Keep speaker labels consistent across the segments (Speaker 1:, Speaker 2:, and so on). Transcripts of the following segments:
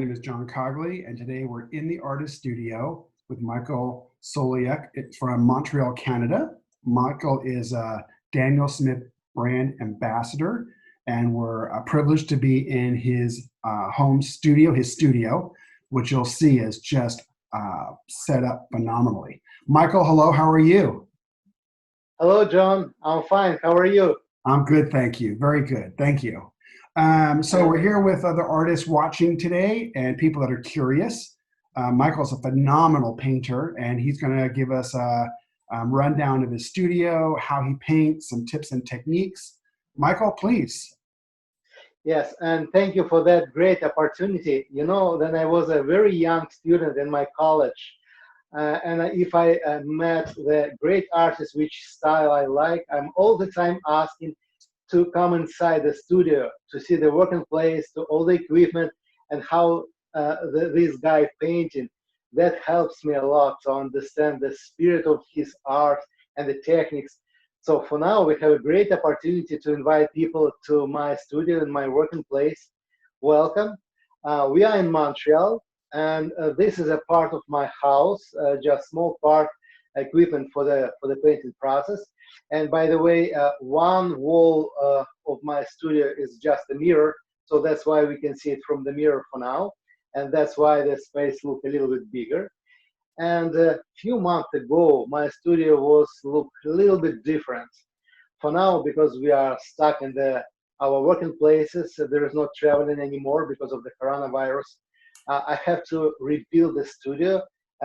Speaker 1: name is John Cogley, and today we're in the artist studio with Michael Solovyev from Montreal, Canada. Michael is a Daniel Smith brand ambassador, and we're privileged to be in his home studio, which you'll see is just set up phenomenally. Michael, hello, how are you?
Speaker 2: Hello, John. I'm fine. How are you?
Speaker 1: I'm good, thank you. Very good, thank you. So we're here with other artists watching today and people that are curious. Michael's a phenomenal painter, and he's going to give us a rundown of his studio, how he paints, some tips and techniques. Michael, please.
Speaker 2: Yes, and thank you for that great opportunity. You know, when I was a very young student in my college, and if I met the great artists, which style I like, I'm all the time asking to come inside the studio to see the working place, to all the equipment, and how this guy painting. That helps me a lot to understand the spirit of his art and the techniques. So for now, we have a great opportunity to invite people to my studio and my working place. Welcome. We are in Montreal, and this is a part of my house, just small part equipment for the painting process. And by the way, one wall of my studio is just a mirror, so that's why we can see it from the mirror for now, and that's why the space look a little bit bigger. And a few months ago, my studio was look a little bit different. For now, because we are stuck in our working places, there is no traveling anymore because of the coronavirus. I have to rebuild the studio.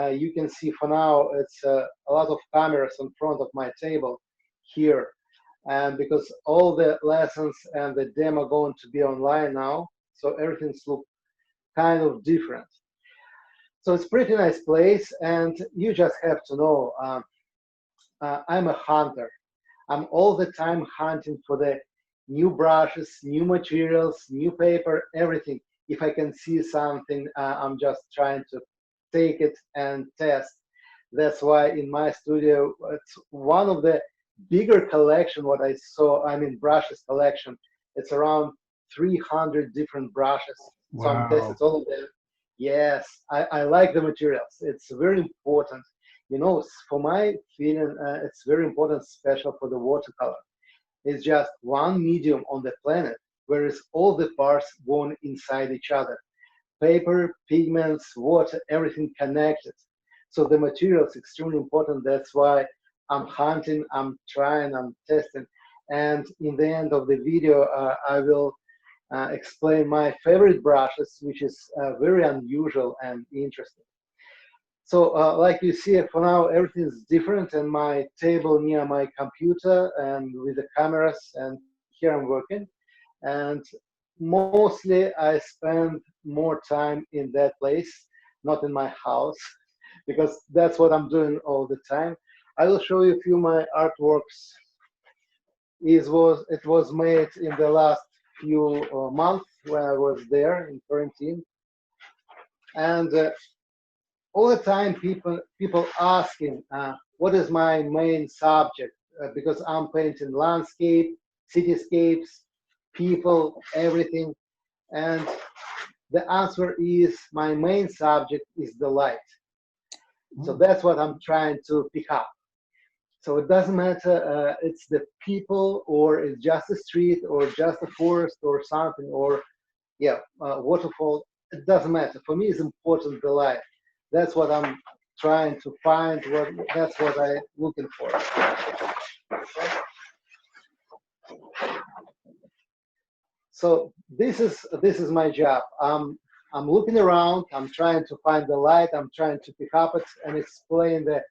Speaker 2: You can see for now it's a lot of cameras in front of my table here, and because all the lessons and the demo are going to be online now, so everything's look kind of different. So it's pretty nice place, and you just have to know I'm a hunter. I'm all the time hunting for the new brushes, new materials, new paper, everything. If I can see something, I'm just trying to take it and test. That's why in my studio, it's one of the bigger collection what I saw, I mean brushes collection. It's around 300 different brushes.
Speaker 1: Wow.
Speaker 2: So I'm testing all of them. Yes, I like the materials. It's very important. You know, for my feeling, it's very important, special for the watercolor. It's just one medium on the planet, whereas all the parts going inside each other. Paper, pigments, water, everything connected. So the material is extremely important. That's why I'm hunting, I'm trying, I'm testing. And in the end of the video, I will explain my favorite brushes, which is very unusual and interesting. So like you see, for now, everything is different, and my table near my computer and with the cameras, and here I'm working. And mostly I spend more time in that place, not in my house, because that's what I'm doing all the time. I will show you a few of my artworks. It was made in the last few months when I was there in quarantine, and all the time people asking what is my main subject, because I'm painting landscape, cityscapes, people, everything, and the answer is my main subject is the light. So that's what I'm trying to pick up. So it doesn't matter it's the people, or it's just a street, or just a forest, or something, or yeah, waterfall. It doesn't matter. For me, it's important the light. That's what I'm trying to find. That's what I'm looking for. So this is my job. I'm looking around. I'm trying to find the light. I'm trying to pick up it and explain the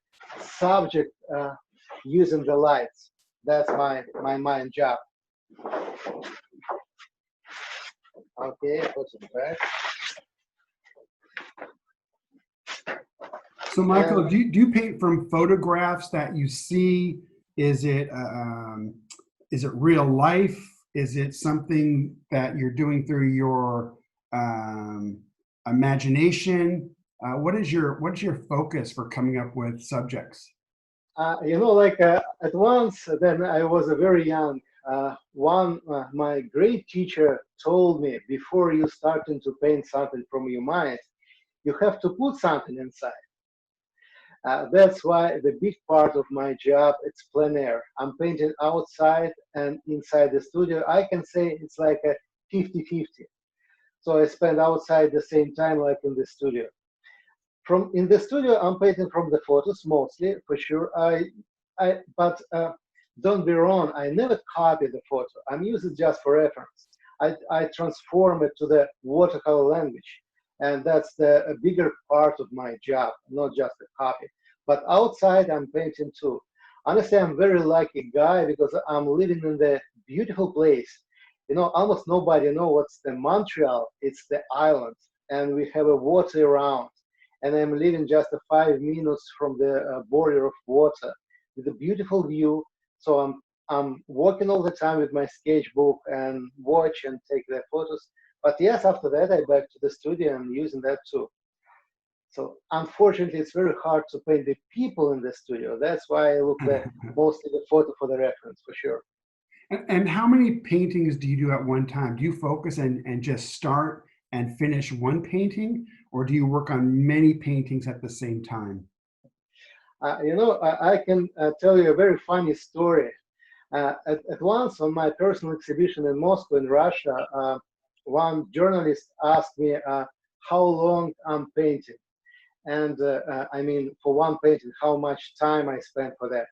Speaker 2: subject using the lights. That's my main job. Okay, put it back.
Speaker 1: So Michael, do you paint from photographs that you see? Is it real life? Is it something that you're doing through your imagination? What's your focus for coming up with subjects?
Speaker 2: You know, like at once, then I was a very young My great teacher told me, before you starting to paint something from your mind, you have to put something inside. That's why the big part of my job, it's plein air. I'm painting outside and inside the studio. I can say it's like a 50-50. So I spend outside the same time like in the studio. From in the studio, I'm painting from the photos mostly, for sure. But don't be wrong, I never copy the photo. I'm using it just for reference. I transform it to the watercolor language, and that's the a bigger part of my job, not just a copy. But outside, I'm painting too. Honestly, I'm very lucky guy because I'm living in the beautiful place. You know, almost nobody know what's the Montreal. It's the island, and we have a water around. And I'm living just 5 minutes from the border of water with a beautiful view. So I'm working all the time with my sketchbook and watch and take the photos. But yes, after that I back to the studio and using that too. So unfortunately, it's very hard to paint the people in the studio. That's why I look the mostly the photo for the reference for sure.
Speaker 1: And how many paintings do you do at one time? Do you focus and just start and finish one painting, or do you work on many paintings at the same time?
Speaker 2: I can tell you a very funny story. At once on my personal exhibition in Moscow in Russia, one journalist asked me how long I'm painting. And I mean, for one painting, how much time I spent for that.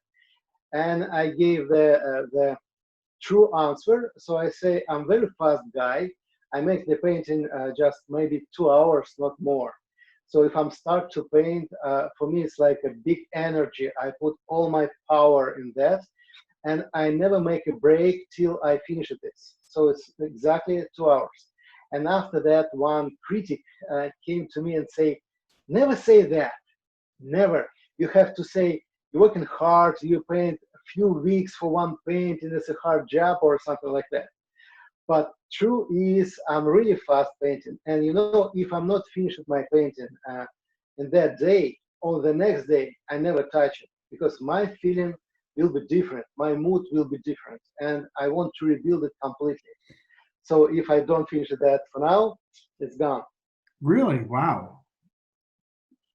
Speaker 2: And I gave the true answer. So I say, I'm very fast guy. I make the painting just maybe 2 hours, not more. So if I'm start to paint, for me, it's like a big energy. I put all my power in that, and I never make a break till I finish this. So it's exactly 2 hours. And after that, one critic came to me and say, never say that, never. You have to say, you're working hard, you paint a few weeks for one paint, and it's a hard job or something like that. But true is, I'm really fast painting. And if I'm not finished with my painting in that day or the next day, I never touch it because my feeling will be different. My mood will be different. And I want to rebuild it completely. So if I don't finish that for now, it's gone.
Speaker 1: Really? Wow.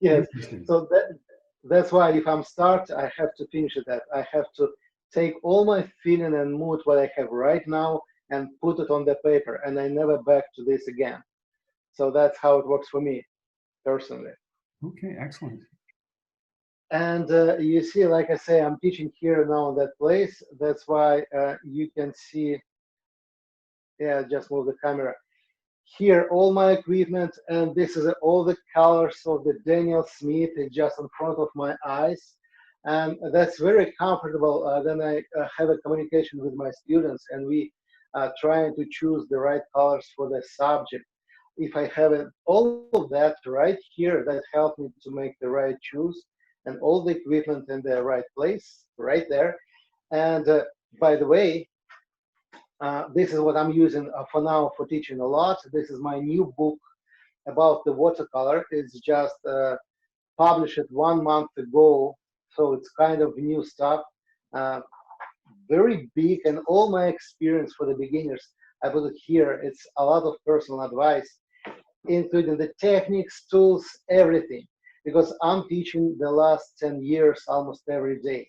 Speaker 2: Yes.
Speaker 1: Interesting.
Speaker 2: So that's why if I'm start, I have to finish that. I have to take all my feeling and mood what I have right now and put it on the paper, and I never back to this again. So that's how it works for me personally.
Speaker 1: Okay, excellent.
Speaker 2: And you see, like I say, I'm teaching here now in that place. That's why you can see, yeah, just move the camera. Here, all my equipment, and this is all the colors of the Daniel Smith is just in front of my eyes. And that's very comfortable. Then I have a communication with my students, and we trying to choose the right colors for the subject. If I have all of that right here, that helped me to make the right choose and all the equipment in the right place, right there. And by the way, this is what I'm using for now for teaching a lot. This is my new book about the watercolor. It's just published 1 month ago, so it's kind of new stuff. Uh, Very big, and all my experience for the beginners, I put it here. It's a lot of personal advice, including the techniques, tools, everything, because I'm teaching the last 10 years almost every day.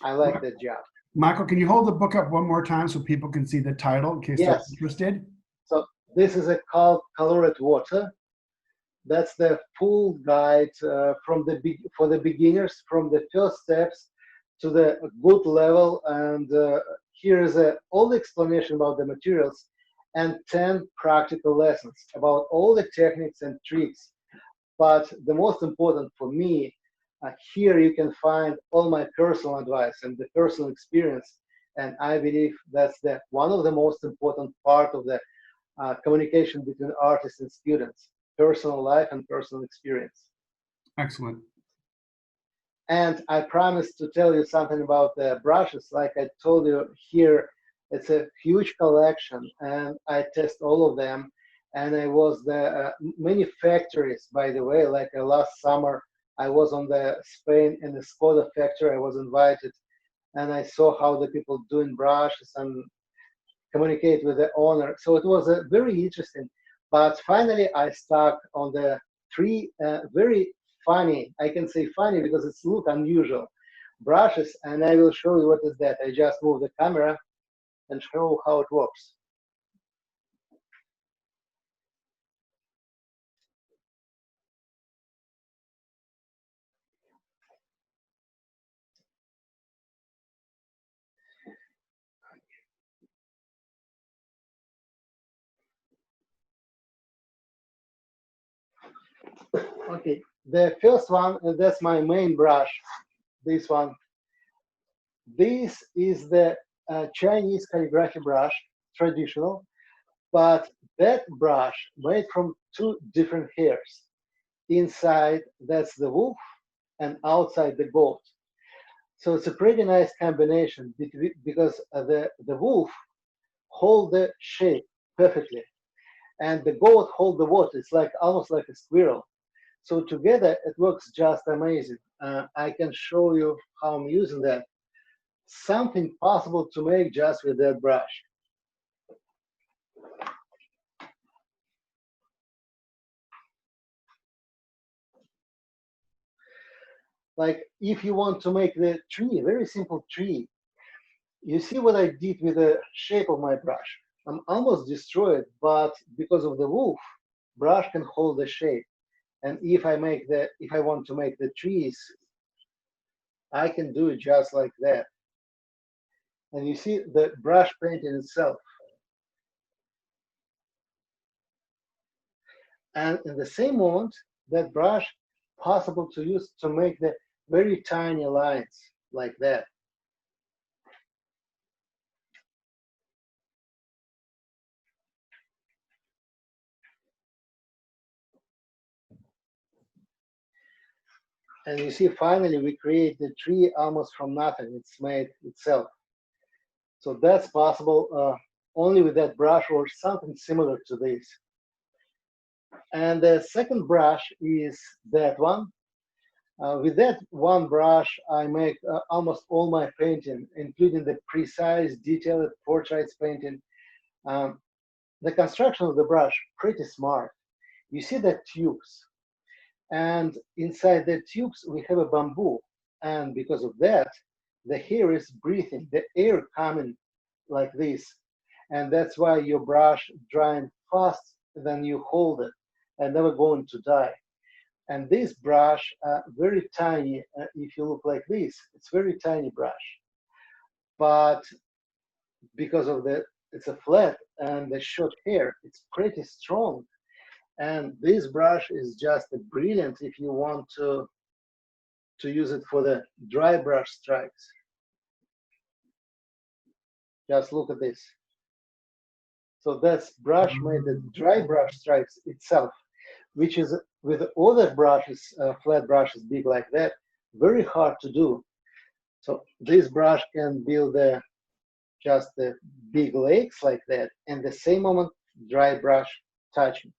Speaker 2: I like that job.
Speaker 1: Michael, can you hold the book up one more time so people can see the title in case they're
Speaker 2: Yes.
Speaker 1: interested?
Speaker 2: So this is a called Colored Water. That's the full guide for the beginners, from the first steps to the good level. And here is all the explanation about the materials and 10 practical lessons about all the techniques and tricks. But the most important for me, here you can find all my personal advice and the personal experience. And I believe that's one of the most important part of the communication between artists and students, personal life and personal experience.
Speaker 1: Excellent.
Speaker 2: And I promised to tell you something about the brushes. Like I told you here, it's a huge collection, and I test all of them. And I was the many factories, by the way. Like last summer, I was on the Spain in the Skoda factory. I was invited, and I saw how the people doing brushes, and communicate with the owner. So it was very interesting. But finally, I stuck on the three very funny, I can say funny because it's look unusual, brushes, and I will show you what is that. I just move the camera and show how it works. Okay, the first one, that's my main brush, this one. This is the Chinese calligraphy brush, traditional, but that brush made from two different hairs. Inside, that's the wolf, and outside, the goat. So it's a pretty nice combination because the wolf hold the shape perfectly, and the goat hold the water. It's like almost like a squirrel. So together, it works just amazing. I can show you how I'm using that. Something possible to make just with that brush. Like if you want to make the tree, very simple tree, you see what I did with the shape of my brush. I'm almost destroyed, but because of the wolf, brush can hold the shape. And if I want to make the trees, I can do it just like that. And you see the brush painting itself. And in the same moment, that brush possible to use to make the very tiny lines like that. And you see, finally, we create the tree almost from nothing. It's made itself. So that's possible only with that brush or something similar to this. And the second brush is that one. With that one brush, I make almost all my painting, including the precise, detailed portraits painting. Um, the construction of the brush, pretty smart. You see the tubes, and inside the tubes we have a bamboo, and because of that, the hair is breathing, the air coming like this, and that's why your brush drying fast than you hold it, and never going to die. And this brush, very tiny, if you look like this, it's very tiny brush. But because of it's a flat and the short hair, it's pretty strong. And this brush is just brilliant if you want to use it for the dry brush strikes. Just look at this. So that's brush made the dry brush strikes itself, which is with other brushes, flat brushes big like that, very hard to do. So this brush can build just the big lakes like that, and the same moment dry brush touching.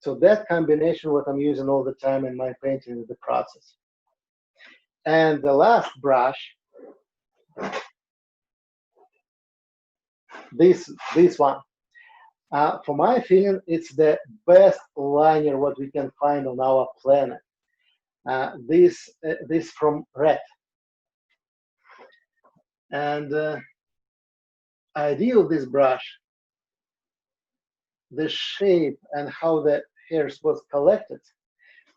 Speaker 2: So that combination, what I'm using all the time in my painting is the process. And the last brush, this one. For my feeling, it's the best liner what we can find on our planet. This from red. And idea of this brush, the shape and how the hairs was collected.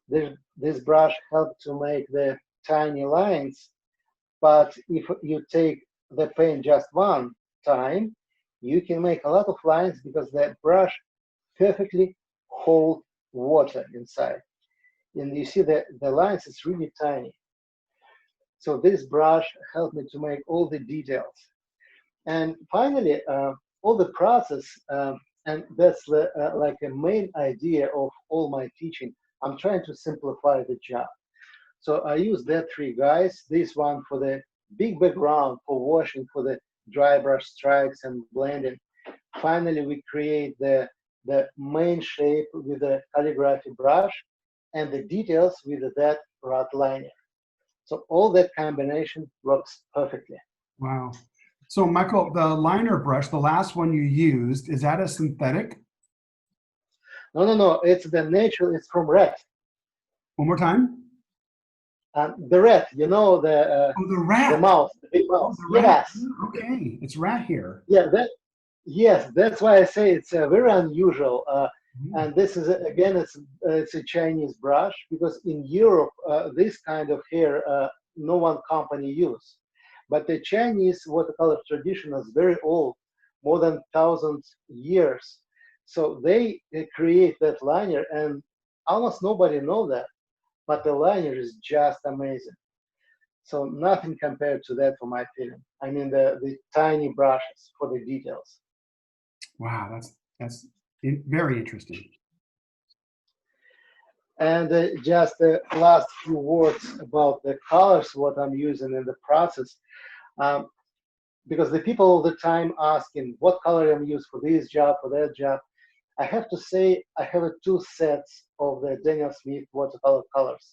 Speaker 2: This brush helped to make the tiny lines, but if you take the paint just one time, you can make a lot of lines because that brush perfectly hold water inside. And you see the lines is really tiny. So this brush helped me to make all the details. And finally, all the process, and that's like a main idea of all my teaching. I'm trying to simplify the job. So I use that three guys, this one for the big background, for washing, for the dry brush strikes and blending. Finally, we create the main shape with the calligraphy brush and the details with that rod liner. So all that combination works perfectly.
Speaker 1: Wow. So, Michael, the liner brush, the last one you used, is that a synthetic?
Speaker 2: No, no, no. It's the natural. It's from rat.
Speaker 1: One more time.
Speaker 2: The rat.
Speaker 1: Oh, the
Speaker 2: The
Speaker 1: rat.
Speaker 2: mouse, the big
Speaker 1: Oh,
Speaker 2: mouse.
Speaker 1: the rat.
Speaker 2: Yes.
Speaker 1: Okay, it's rat here.
Speaker 2: Yeah. Yes. That's why I say it's very unusual.
Speaker 1: Mm.
Speaker 2: And this is again, it's a Chinese brush because in Europe this kind of hair no one company use, but the Chinese watercolor tradition is very old, more than 1,000 years. So they create that liner, and almost nobody know that. But the liner is just amazing. So nothing compared to that, for my feeling. I mean the tiny brushes for the details.
Speaker 1: Wow, that's very interesting.
Speaker 2: And just the last few words about the colors, what I'm using in the process. Um, because the people all the time asking what color I'm using for this job, for that job. I have to say I have two sets of the Daniel Smith watercolor colors.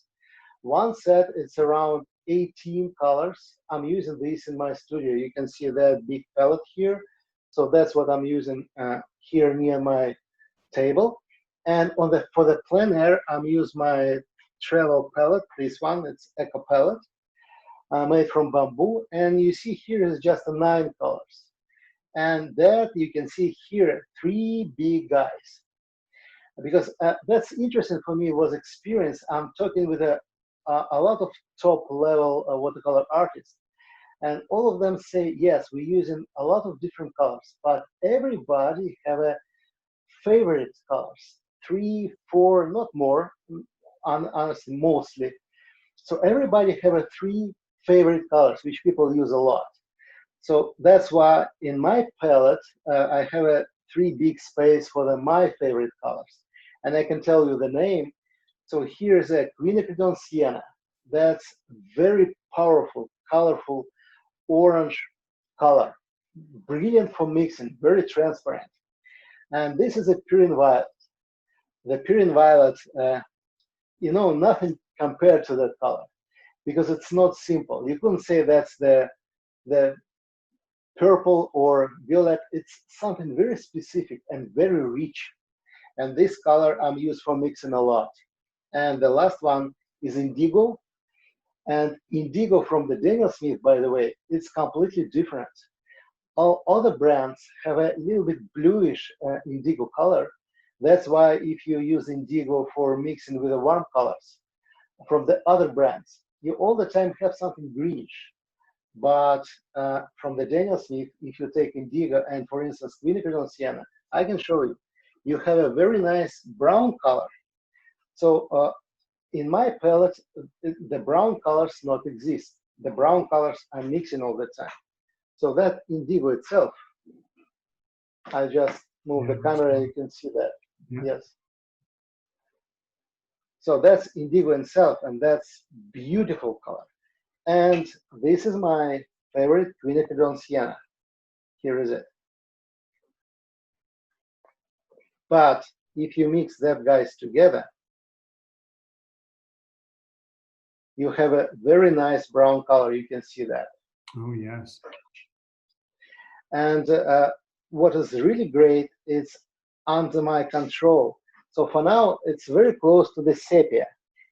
Speaker 2: One set is around 18 colors. I'm using this in my studio. You can see that big palette here. So that's what I'm using here near my table. And for the plein air, I'm use my travel palette. This one, it's Eco palette, made from bamboo. And you see here is just 9 colors. And that you can see here, 3 big guys. Because that's interesting for me was experience. I'm talking with a lot of top level watercolor artists. And all of them say, yes, we're using a lot of different colors, but everybody have a favorite colors, 3, 4, not more, honestly, mostly. So everybody have a 3 favorite colors, which people use a lot. So that's why in my palette, I have a 3 big space for my favorite colors. And I can tell you the name. So here's a quinacridone sienna. That's very powerful, colorful orange color, brilliant for mixing, very transparent. And this is a purine violet. The purine violet, nothing compared to that color because it's not simple. You couldn't say that's the purple or violet. It's something very specific and very rich. And this color I'm used for mixing a lot. And the last one is indigo. And indigo from the Daniel Smith, by the way, it's completely different. All other brands have a little bit bluish indigo color. That's why if you use indigo for mixing with the warm colors from the other brands, you all the time have something greenish. But from the Daniel Smith, if you take indigo and, for instance, quinacridone sienna, I can show you. You have a very nice brown color. So in my palette, the brown colors not exist. The brown colors are mixing all the time. So that indigo itself, I just move
Speaker 1: Yeah,
Speaker 2: the camera and you can see that.
Speaker 1: yeah.
Speaker 2: Yes. So that's indigo itself, and that's beautiful color. And this is my favorite quinacridone sienna. Here is it. But if you mix that guys together, you have a very nice brown color. You can see that.
Speaker 1: Oh, yes.
Speaker 2: And what is really great is under my control. So for now, it's very close to the sepia.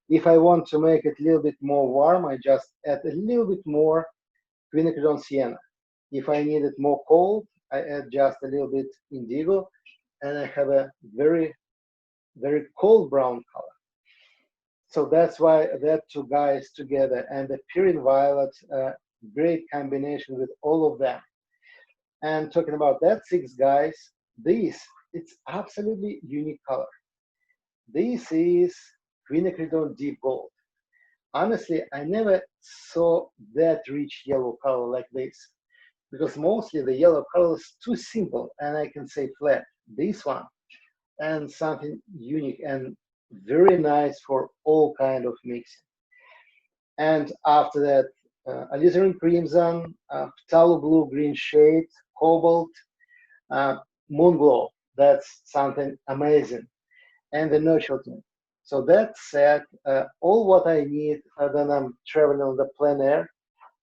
Speaker 2: If I want to make it a little bit more warm, I just add a little bit more quinacridone sienna. If I need it more cold, I add just a little bit indigo, and I have a very, very cold brown color. So that's why that 2 guys together and the purine violet, great combination with all of them. And talking about that 6 guys, it's absolutely unique color. This is quinacridone deep gold. Honestly, I never saw that rich yellow color like this because mostly the yellow color is too simple and I can say flat. This one and something unique and very nice for all kind of mixing. And after that, alizarin crimson, phthalo blue green shade, cobalt, uh, moon glow. That's something amazing. And the nurture tone. So that said, all what I need when I'm traveling on the plein air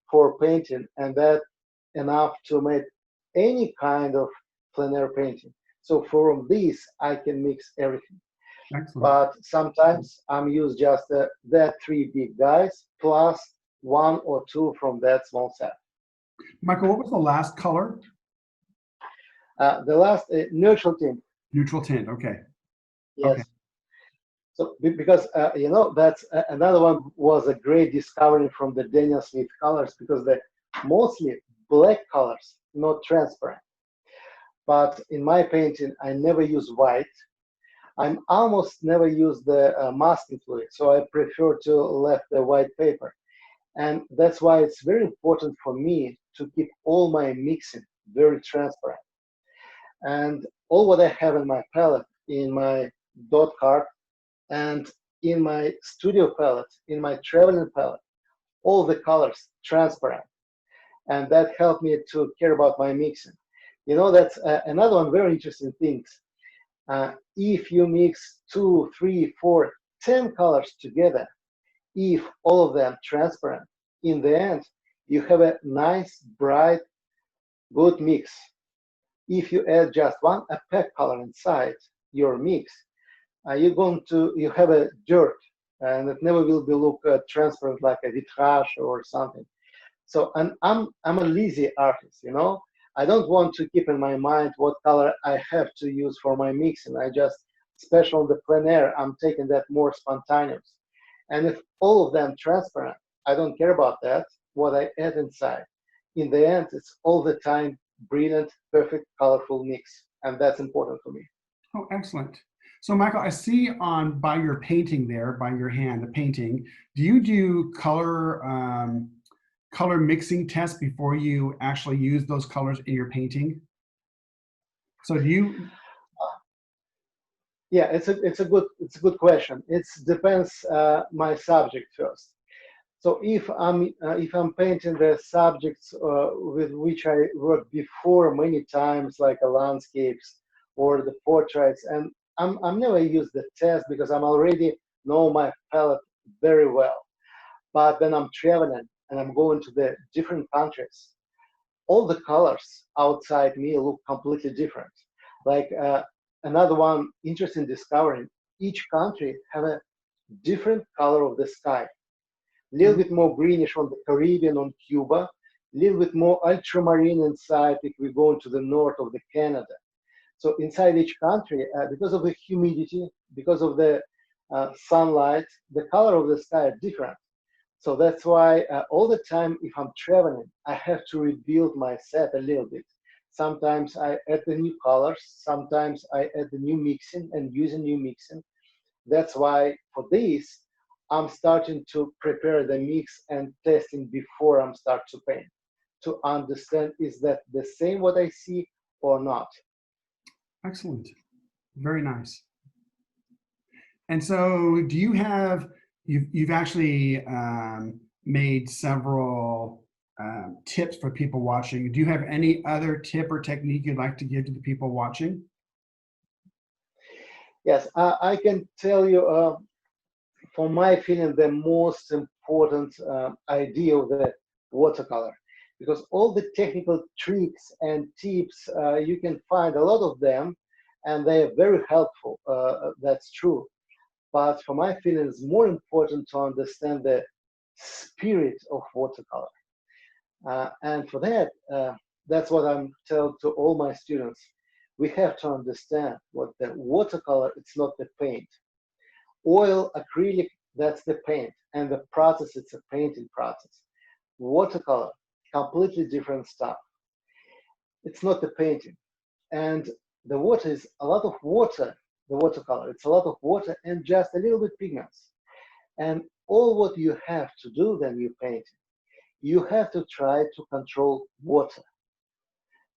Speaker 2: for painting, and that enough to make any kind of plein air painting. So from this, I can mix everything.
Speaker 1: Excellent.
Speaker 2: But sometimes I'm use just that three big guys plus one or two from that small set.
Speaker 1: Michael, what was the last color?
Speaker 2: The last neutral tint,
Speaker 1: Neutral tint. Okay. Okay.
Speaker 2: yes. So because that's another one was a great discovery from the Daniel Smith colors because they're mostly black colors, not transparent. But in my painting, I never use white. I'm almost never use the masking fluid, so I prefer to left the white paper. And that's why it's very important for me to keep all my mixing very transparent. And all what I have in my palette, in my dot card, and in my studio palette, in my traveling palette, all the colors transparent. And that helped me to care about my mixing. That's another one very interesting thing. If you mix 2, 3, 4, 10 colors together, if all of them transparent, in the end, you have a nice, bright, good mix. If you add just one opaque color inside your mix, you have a dirt, and it never will be look transparent like a vitrage or something. So, and I'm a lazy artist. I don't want to keep in my mind what color I have to use for my mixing. I just, special on the plein air, I'm taking that more spontaneous. And if all of them transparent, I don't care about that, what I add inside. In the end, it's all the time brilliant, perfect, colorful mix. And that's important for me.
Speaker 1: Oh, excellent. So, Michael, I see by your painting there, by your hand, the painting. Do you do color mixing tests before you actually use those colors in your painting? So, do you?
Speaker 2: Yeah, it's a good question. It depends my subject first. So if I'm painting the subjects with which I worked before many times, like the landscapes or the portraits, and I'm never use the test because I'm already know my palette very well. But when I'm traveling and I'm going to the different countries, all the colors outside me look completely different. Like another one interesting discovery, each country have a different color of the sky. A little bit more greenish on the Caribbean, on Cuba, a little bit more ultramarine inside if we go into the north of the Canada. So inside each country, because of the humidity, because of the sunlight, the color of the sky are different. So that's why all the time, if I'm traveling, I have to rebuild my set a little bit. Sometimes I add the new colors, sometimes I add the new mixing and use a new mixing. That's why for this, I'm starting to prepare the mix and testing before I'm start to paint to understand is that the same what I see or not.
Speaker 1: Excellent. Very nice. And so, do you have you've actually made several tips for people watching? Do you have any other tip or technique you'd like to give to the people watching?
Speaker 2: Yes, I can tell you, for my feeling, the most important idea of the watercolor, because all the technical tricks and tips you can find a lot of them, and they are very helpful. That's true. But for my feeling, it's more important to understand the spirit of watercolor. And for that, that's what I'm telling to all my students. We have to understand what the watercolor, it's not the paint. Oil, acrylic, that's the paint. And the process, it's a painting process. Watercolor, completely different stuff. It's not the painting. And the water is a lot of water, the watercolor. It's a lot of water and just a little bit pigments. And all what you have to do when you paint, you have to try to control water.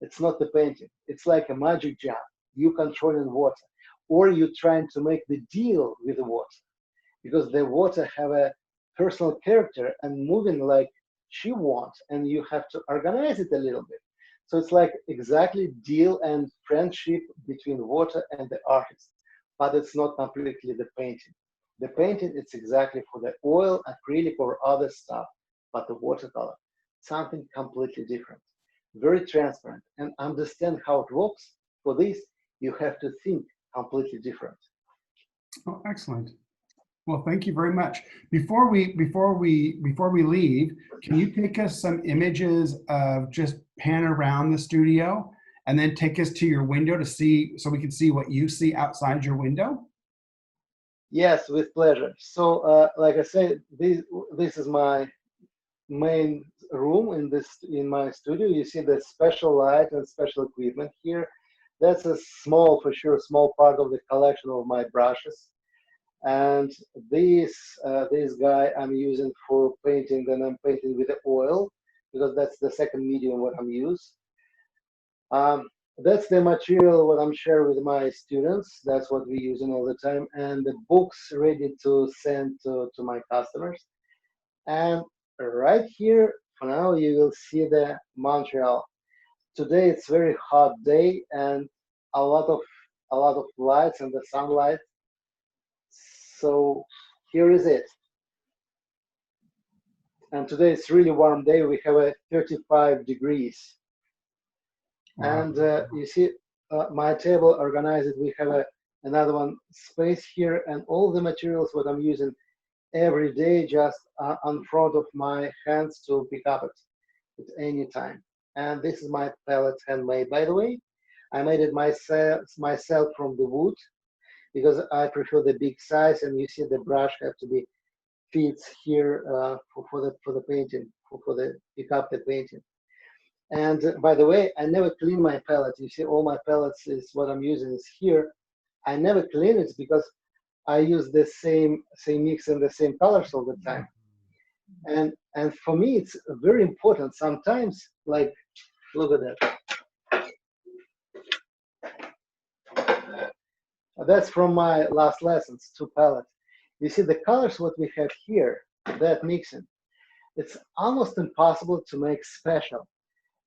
Speaker 2: It's not the painting. It's like a magic jar. You controlling water, or you trying to make the deal with the water, because the water have a personal character and moving like she wants, and you have to organize it a little bit. So it's like exactly deal and friendship between water and the artist, but it's not completely the painting. The painting, it's exactly for the oil, acrylic, or other stuff, but the watercolor, something completely different. very transparent, and understand how it works. For this, you have to think completely different.
Speaker 1: Oh, excellent. Well, thank you very much. Before we leave, can you take us some images of just pan around the studio and then take us to your window to see, so we can see what you see outside your window?
Speaker 2: Yes, with pleasure. So, like I said, this is my main room in my studio. You see the special light and special equipment here. That's a small, for sure, small part of the collection of my brushes. And this guy I'm using for painting, then I'm painting with the oil because that's the second medium what I'm using. That's the material what I'm sharing with my students. That's what we're using all the time, and the books ready to send to my customers. And right here, for now, you will see the Montreal. Today it's very hot day and a lot of lights and the sunlight. So here is it. And today it's really warm day. We have a 35 degrees.
Speaker 1: Wow.
Speaker 2: And you see my table organized. We have another one space here, and all the materials what I'm using every day just on front of my hands to pick up it at any time. And this is my palette, handmade, by the way. I made it myself from the wood because I prefer the big size, and you see the brush have to be fits here for the painting, for the pick up the painting. And by the way, I never clean my palette. You see, all my palettes is what I'm using is here. I never clean it because I use the same mix and the same colors all the time. And for me, it's very important. Sometimes, like, look at that. That's from my last lessons, 2 palettes. You see the colors what we have here, that mixing. It's almost impossible to make special.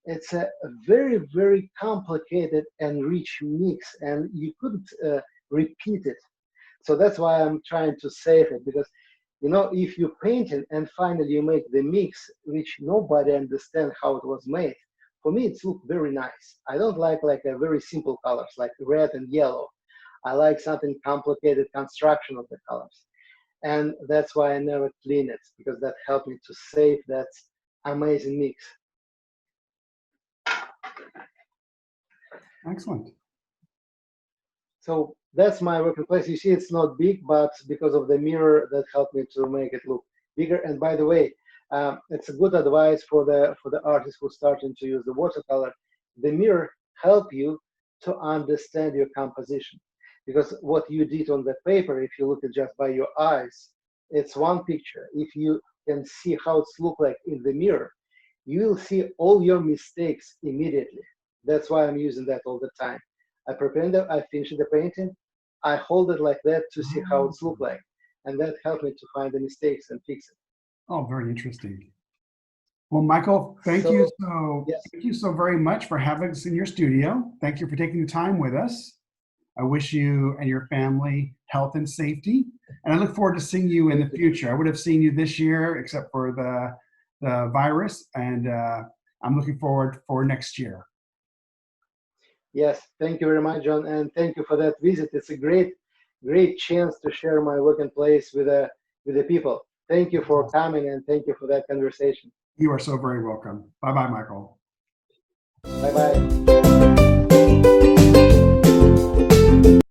Speaker 2: It's a very, very complicated and rich mix, and you couldn't repeat it. So that's why I'm trying to save it, because if you paint it and finally you make the mix, which nobody understands how it was made, for me it's look very nice. I don't like a very simple colors like red and yellow. I like something complicated construction of the colors. And that's why I never clean it, because that helped me to save that amazing mix.
Speaker 1: Excellent.
Speaker 2: So that's my working place. You see, it's not big, but because of the mirror, that helped me to make it look bigger. And by the way, it's a good advice for the artists who starting to use the watercolor. The mirror help you to understand your composition, because what you did on the paper, if you look at just by your eyes, it's one picture. If you can see how it's look like in the mirror, you will see all your mistakes immediately. That's why I'm using that all the time. I prepare them, I finish the painting, I hold it like that to see how it's look like. And that helped me to find the mistakes and fix it.
Speaker 1: Oh, very interesting. Well, Michael, thank you so very much for having us in your studio. Thank you for taking the time with us. I wish you and your family health and safety. And I look forward to seeing you in the future. I would have seen you this year, except for the virus. And I'm looking forward for next year.
Speaker 2: Yes, thank you very much, John, and thank you for that visit. It's a great chance to share my working place with the people. Thank you for coming, and thank you for that conversation.
Speaker 1: You are so very welcome. Bye-bye, Michael.
Speaker 2: Bye-bye.